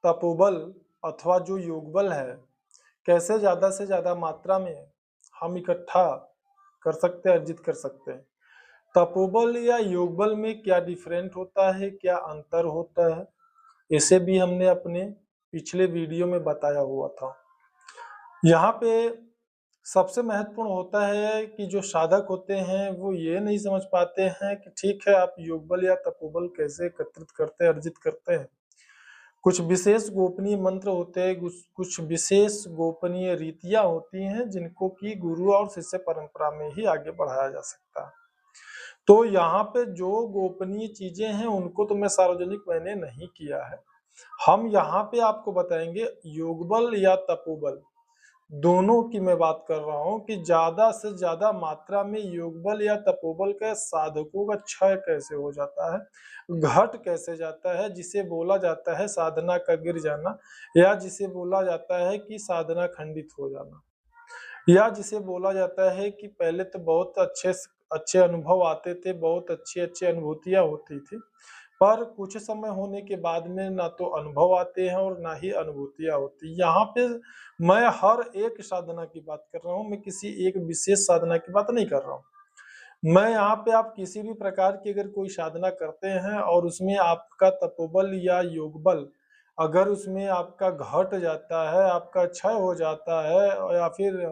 तपोबल अथवा जो योगबल है, कैसे ज़्यादा से ज़्यादा मात्रा में हम इकट्ठा कर सकते हैं, अर्जित कर सकते हैं। तपोबल या योगबल में क्या डिफरेंट होता है, क्या अंतर होता है, इसे भी हमने अपने पिछले वीडियो में बताया हुआ था। यहाँ पे सबसे महत्वपूर्ण होता है कि जो साधक होते हैं वो ये नहीं समझ पाते हैं कि ठीक है, आप योगबल या तपोबल कैसे एकत्रित करते हैं, अर्जित करते हैं। कुछ विशेष गोपनीय मंत्र होते हैं, कुछ विशेष गोपनीय रीतियां होती हैं जिनको कि गुरु और शिष्य परंपरा में ही आगे बढ़ाया जा सकता है। तो यहाँ पे जो गोपनीय चीजें हैं उनको तो मैं सार्वजनिक मैंने नहीं किया है। हम यहाँ पे आपको बताएंगे योगबल या तपोबल, दोनों की मैं बात कर रहा हूँ कि ज्यादा से ज्यादा मात्रा में योगबल या तपोबल के साधकों का क्षय कैसे हो जाता है, घट कैसे जाता है, जिसे बोला जाता है साधना का गिर जाना, या जिसे बोला जाता है कि साधना खंडित हो जाना, या जिसे बोला जाता है कि पहले तो बहुत अच्छे अच्छे अनुभव आते थे, बहुत अच्छी अच्छी अनुभूतियां होती थी, पर कुछ समय होने के बाद में ना तो अनुभव आते हैं और ना ही अनुभूतियां होती। यहाँ पे मैं हर एक साधना की बात कर रहा हूँ, मैं किसी एक विशेष साधना की बात नहीं कर रहा हूँ। मैं यहाँ पे आप किसी भी प्रकार की अगर कोई साधना करते हैं और उसमें आपका तपोबल या योगबल अगर उसमें आपका घट जाता है, आपका क्षय हो जाता है या फिर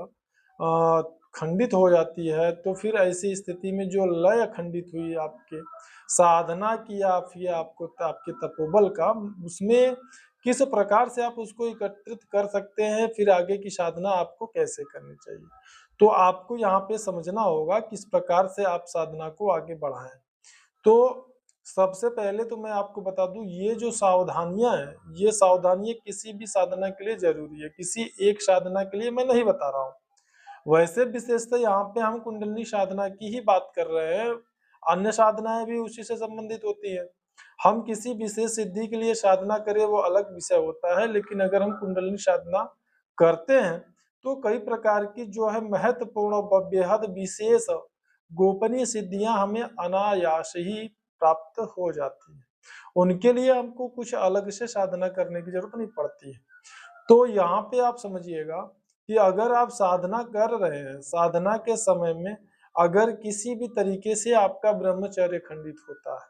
खंडित हो जाती है, तो फिर ऐसी स्थिति में जो लय खंडित हुई आपके साधना की या फिर आपको आपके तपोबल का, उसमें किस प्रकार से आप उसको एकत्रित कर सकते हैं, फिर आगे की साधना आपको कैसे करनी चाहिए। तो आपको यहाँ पे समझना होगा किस प्रकार से आप साधना को आगे बढ़ाएं। तो सबसे पहले तो मैं आपको बता दूं, ये जो सावधानियां हैं, ये सावधानियां किसी भी साधना के लिए जरूरी है, किसी एक साधना के लिए मैं नहीं बता रहा हूँ। वैसे विशेषतः यहाँ पे हम कुंडलिनी साधना की ही बात कर रहे हैं, अन्य साधनाएं भी उसी से संबंधित होती है। हम किसी विशेष सिद्धि के लिए साधना करें वो अलग विषय होता है, लेकिन अगर हम कुंडलिनी साधना करते हैं तो कई प्रकार की जो है महत्वपूर्ण व बेहद विशेष गोपनीय सिद्धियां हमें अनायास ही प्राप्त हो जाती है। उनके लिए हमको कुछ अलग से साधना करने की जरूरत नहीं पड़ती है। तो यहाँ पे आप समझिएगा कि अगर आप साधना कर रहे हैं, साधना के समय में अगर किसी भी तरीके से आपका ब्रह्मचर्य खंडित होता है,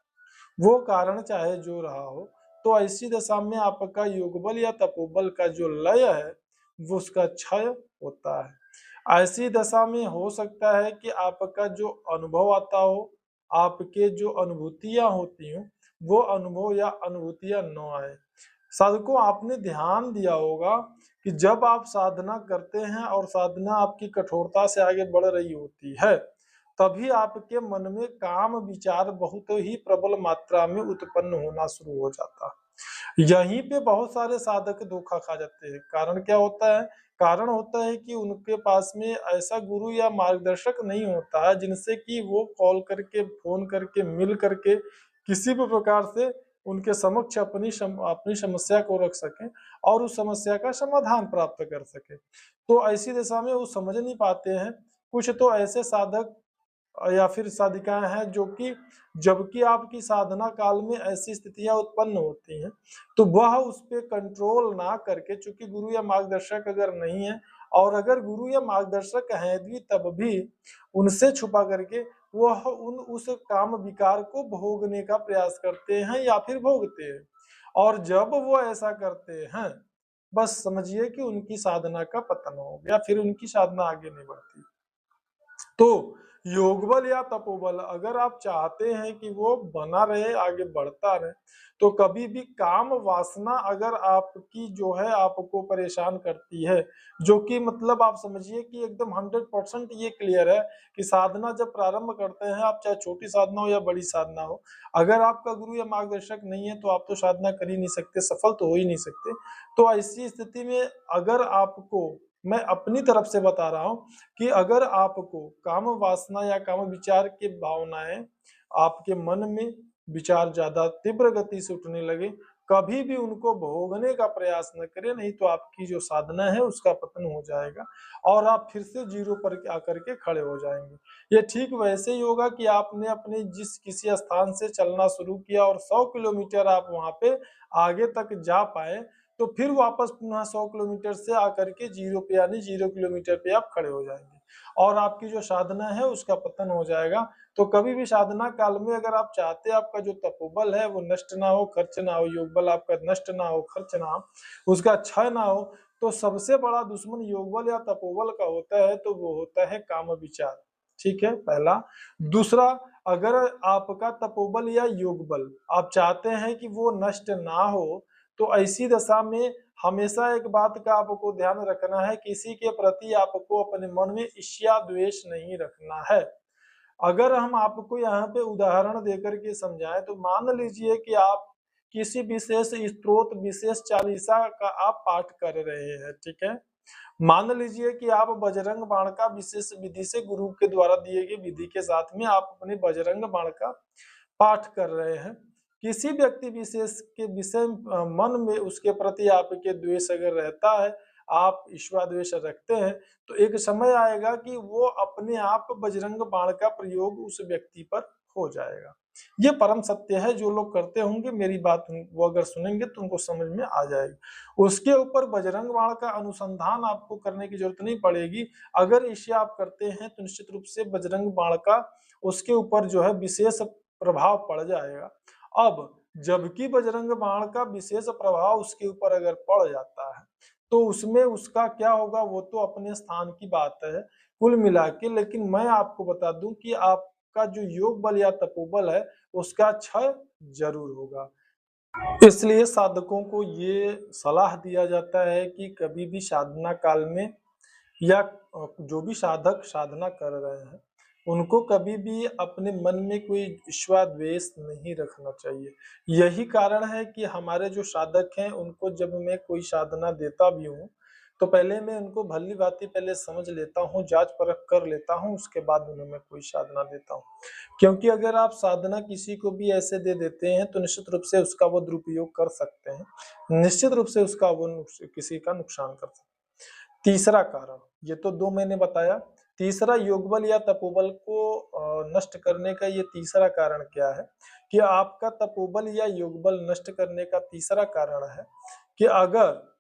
वो कारण चाहे जो रहा हो, तो ऐसी दशा में आपका योगबल या तपोबल का जो लय है वो उसका क्षय होता है। ऐसी दशा में हो सकता है कि आपका जो अनुभव आता हो, आपके जो अनुभूतियां होती हो, वो अनुभव या अनुभूतियां न आए। साधकों, आपने ध्यान दिया होगा कि जब आप साधना करते हैं और साधना आपकी कठोरता से आगे बढ़ रही होती है, तभी आपके मन में काम विचार बहुत ही प्रबल मात्रा में उत्पन्न होना शुरू हो जाता है। यहीं पे बहुत सारे साधक धोखा खा जाते हैं। कारण क्या होता है? कारण होता है कि उनके पास में ऐसा गुरु या मार्गदर्शक नहीं होता है जिनसे कि वो कॉल करके, फोन करके, मिल करके किसी भी प्रकार से उनके समक्ष अपनी समस्या को रख सकें और उस समस्या का समाधान प्राप्त कर सके। तो ऐसी दशा में वो समझ नहीं पाते हैं। कुछ तो ऐसे साधक या फिर साधिकाएं हैं जो कि जबकि आपकी साधना काल में ऐसी स्थितियां उत्पन्न होती हैं, तो वह उस पर कंट्रोल ना करके, चूंकि गुरु या मार्गदर्शक अगर नहीं है, और अगर गुरु या मार्गदर्शक हैं भी तब भी उनसे छुपा करके वह उस काम विकार को भोगने का प्रयास करते हैं या फिर भोगते हैं। और जब वो ऐसा करते हैं, बस समझिए कि उनकी साधना का पतन हो गया, फिर उनकी साधना आगे नहीं बढ़ती। तो योगबल या तपोबल अगर आप चाहते हैं कि वो बना रहे, आगे बढ़ता रहे, तो कभी भी काम वासना अगर आपकी जो है आपको परेशान करती है, जो कि मतलब आप समझिए कि एकदम 100% ये क्लियर है कि साधना जब प्रारंभ करते हैं आप, चाहे छोटी साधना हो या बड़ी साधना हो, अगर आपका गुरु या मार्गदर्शक नहीं है तो आप तो साधना कर ही नहीं सकते, सफल तो हो ही नहीं सकते। तो ऐसी स्थिति में अगर आपको, मैं अपनी तरफ से बता रहा हूं कि अगर आपको काम वासना या काम विचार की भावनाएं आपके मन में विचार ज्यादा तीव्र गति से उठने लगे, कभी भी उनको भोगने का प्रयास न करें, नहीं तो आपकी जो साधना है उसका पतन हो जाएगा और आप फिर से जीरो पर आकर के खड़े हो जाएंगे। ये ठीक वैसे ही होगा कि आपने अपने जिस किसी स्थान से चलना शुरू किया और 100 किलोमीटर आप वहां पे आगे तक जा पाए, तो फिर वापस पुनः 100 किलोमीटर से आकर के 0 पे यानी 0 किलोमीटर पे आप खड़े हो जाएंगे और आपकी जो साधना है उसका पतन हो जाएगा। तो कभी भी साधना काल में अगर आप चाहते हैं आपका जो तपोबल है वो नष्ट ना हो, खर्च ना हो, योग बल आपका नष्ट ना हो, खर्च ना हो, उसका क्षय ना हो, तो सबसे बड़ा दुश्मन योग बल या तपोबल का होता है तो वो होता है काम विचार। ठीक है, पहला। दूसरा, अगर आपका तपोबल या योग बल आप चाहते हैं कि वो नष्ट ना हो, तो ऐसी दशा में हमेशा एक बात का आपको ध्यान रखना है, किसी के प्रति आपको अपने मन में ईर्ष्या द्वेष नहीं रखना है। अगर हम आपको यहाँ पे उदाहरण देकर के समझाएं तो मान लीजिए कि आप किसी विशेष स्तोत्र, विशेष चालीसा का आप पाठ कर रहे हैं, ठीक है। मान लीजिए कि आप बजरंग बाण का विशेष विधि से गुरु के द्वारा दिए गए विधि के साथ में आप अपने बजरंग बाण का पाठ कर रहे हैं। किसी व्यक्ति विशेष के विषय मन में उसके प्रति आपके द्वेष अगर रहता है, आप ईर्ष्या द्वेष रखते हैं, तो एक समय आएगा कि वो अपने आप बजरंग बाण का प्रयोग उस व्यक्ति पर हो जाएगा। ये परम सत्य है, जो लोग करते होंगे मेरी बात वो अगर सुनेंगे तो उनको समझ में आ जाएगी। उसके ऊपर बजरंग बाण का अनुसंधान आपको करने की जरूरत नहीं पड़ेगी। अगर ईर्ष्या आप करते हैं तो निश्चित रूप से बजरंग बाण का उसके ऊपर जो है विशेष प्रभाव पड़ जाएगा। अब जबकि बजरंग बाण का विशेष प्रभाव उसके ऊपर अगर पड़ जाता है तो उसमें उसका क्या होगा वो तो अपने स्थान की बात है कुल मिला के। लेकिन मैं आपको बता दूं कि आपका जो योग बल या तपोबल है उसका क्षय जरूर होगा। इसलिए साधकों को ये सलाह दिया जाता है कि कभी भी साधना काल में या जो भी साधक साधना कर रहे हैं उनको कभी भी अपने मन में कोई ईर्ष्या द्वेष नहीं रखना चाहिए। यही कारण है कि हमारे जो साधक हैं उनको जब मैं कोई साधना देता भी हूँ तो पहले मैं उनको भली भांति पहले समझ लेता हूँ, जांच परख कर लेता हूँ, उसके बाद उन्हें मैं कोई साधना देता हूँ। क्योंकि अगर आप साधना किसी को भी ऐसे दे देते हैं तो निश्चित रूप से उसका वो दुरुपयोग कर सकते हैं, निश्चित रूप से उसका वो किसी का नुकसान कर सकते हैं। तीसरा कारण, ये तो दो मैंने बताया, तीसरा योगबल या तपोबल को नष्ट करने का ये तीसरा कारण क्या है कि आपका तपोबल या योगबल नष्ट करने का तीसरा कारण है कि अगर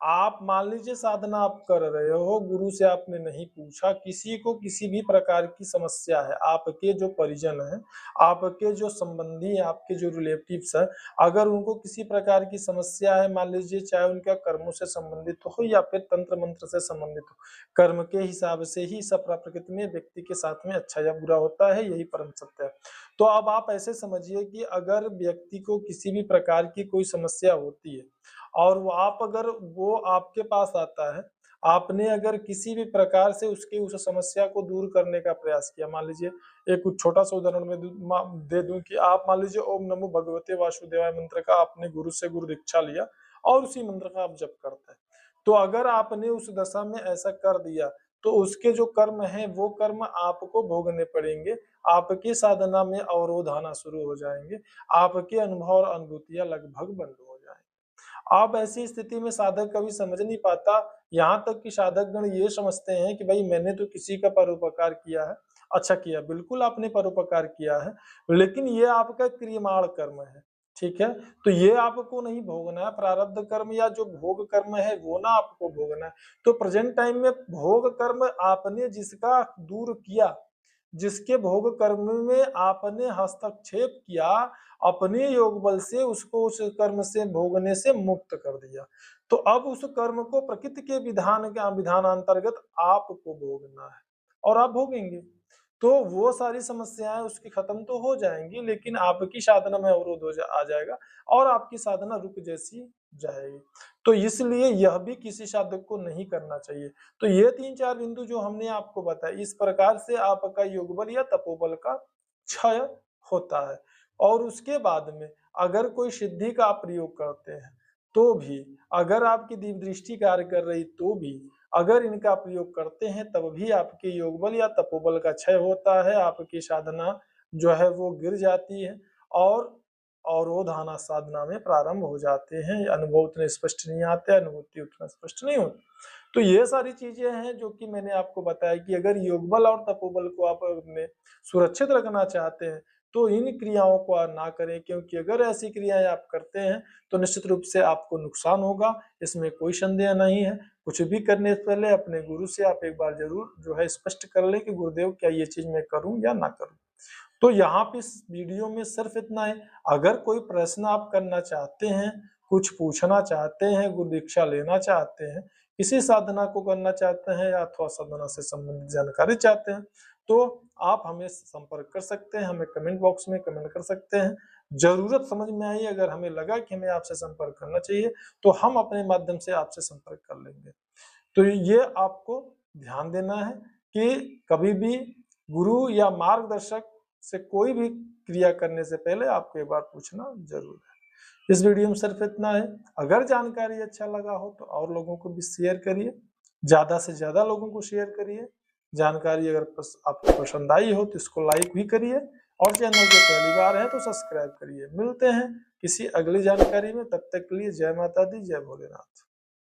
आप मान लीजिए साधना आप कर रहे हो, गुरु से आपने नहीं पूछा, किसी को किसी भी प्रकार की समस्या है, आपके जो परिजन हैं, आपके जो संबंधी हैं, आपके जो रिलेटिव्स हैं, अगर उनको किसी प्रकार की समस्या है, मान लीजिए चाहे उनका कर्मों से संबंधित हो या फिर तंत्र मंत्र से संबंधित हो, कर्म के हिसाब से ही सब प्रकृति में व्यक्ति के साथ में अच्छा या बुरा होता है, यही परम सत्य है। तो अब आप ऐसे समझिए कि अगर व्यक्ति को किसी भी प्रकार की कोई समस्या होती है और वो आपके पास आता है, आपने अगर किसी भी प्रकार से उसकी उस समस्या को दूर करने का प्रयास किया, मान लीजिए एक कुछ छोटा सा उदाहरण मैं दे दूं कि आप मान लीजिए ओम नमो भगवते वासुदेवाय मंत्र का आपने गुरु से गुरु दीक्षा लिया और उसी मंत्र का आप जप करते हैं, तो अगर आपने उस दशा में ऐसा कर दिया तो उसके जो कर्म है वो कर्म आपको भोगने पड़ेंगे, आपकी साधना में अवरोध आना शुरू हो जाएंगे, आपके अनुभव और अनुभूतियां लगभग बंद हो जाएंगी। अब ऐसी स्थिति में साधक कभी समझ नहीं पाता, यहाँ तक कि साधक गण ये समझते हैं कि भाई मैंने तो किसी का परोपकार किया है। अच्छा किया, बिल्कुल आपने परोपकार किया है, लेकिन ये आपका क्रियमाण कर्म है, ठीक है। तो ये आपको नहीं भोगना है, प्रारब्ध कर्म या जो भोग कर्म है वो ना आपको भोगना है। तो प्रेजेंट टाइम में भोग कर्म आपने जिसका दूर किया, जिसके भोग कर्म में आपने हस्तक्षेप किया, अपने योग बल से उसको उस कर्म से भोगने से मुक्त कर दिया, तो अब उस कर्म को प्रकृति के विधानांतर्गत आपको भोगना है और आप भोगेंगे। तो वो सारी समस्याएं उसकी खत्म तो हो जाएंगी, लेकिन आपकी साधना में अवरोध आ जाएगा और आपकी साधना रुक जैसी जाएगी। तो इसलिए यह भी किसी साधक को नहीं करना चाहिए। तो ये 3-4 बिंदु जो हमने आपको बताया, इस प्रकार से आपका योगबल या तपोबल का क्षय होता है। और उसके बाद में अगर कोई सिद्धि का प्रयोग करते हैं तो भी, अगर आपकी दिव्य दृष्टि कार्य कर रही तो भी, अगर इनका प्रयोग करते हैं तब भी आपके योगबल या तपोबल का क्षय होता है, आपकी साधना जो है वो गिर जाती है और अवरोध आना साधना में प्रारंभ हो जाते हैं। अनुभव उतने स्पष्ट नहीं आते, अनुभूति उतना स्पष्ट नहीं होती। तो ये सारी चीजें हैं जो कि मैंने आपको बताया कि अगर योगबल और तपोबल को आप अपने सुरक्षित रखना चाहते हैं तो इन क्रियाओं को ना करें, क्योंकि अगर ऐसी क्रियाएं आप करते हैं तो निश्चित रूप से आपको नुकसान होगा, इसमें कोई संदेह नहीं है। कुछ भी करने से पहले अपने गुरु से आप एक बार जरूर जो है स्पष्ट कर ले कि गुरुदेव क्या ये चीज मैं करूं या ना करूं। तो यहाँ पे इस वीडियो में सिर्फ इतना है। अगर कोई प्रश्न आप करना चाहते हैं, कुछ पूछना चाहते हैं, गुरु दीक्षा लेना चाहते हैं, किसी साधना को करना चाहते हैं या अथवा साधना से संबंधित जानकारी चाहते हैं, तो आप हमें संपर्क कर सकते हैं, हमें कमेंट बॉक्स में कमेंट कर सकते हैं। जरूरत समझ में आई, अगर हमें लगा कि हमें आपसे संपर्क करना चाहिए तो हम अपने माध्यम से आपसे संपर्क कर लेंगे। तो ये आपको ध्यान देना है कि कभी भी गुरु या मार्गदर्शक से कोई भी क्रिया करने से पहले आपको एक बार पूछना जरूर है। इस वीडियो में सिर्फ इतना है। अगर जानकारी अच्छा लगा हो तो और लोगों को भी शेयर करिए, ज्यादा से ज्यादा लोगों को शेयर करिए। जानकारी अगर आपको पसंद आई हो तो इसको लाइक भी करिए, और चैनल पे पहली बार है तो सब्सक्राइब करिए। मिलते हैं किसी अगली जानकारी में, तब तक के लिए जय माता दी, जय भोलेनाथ।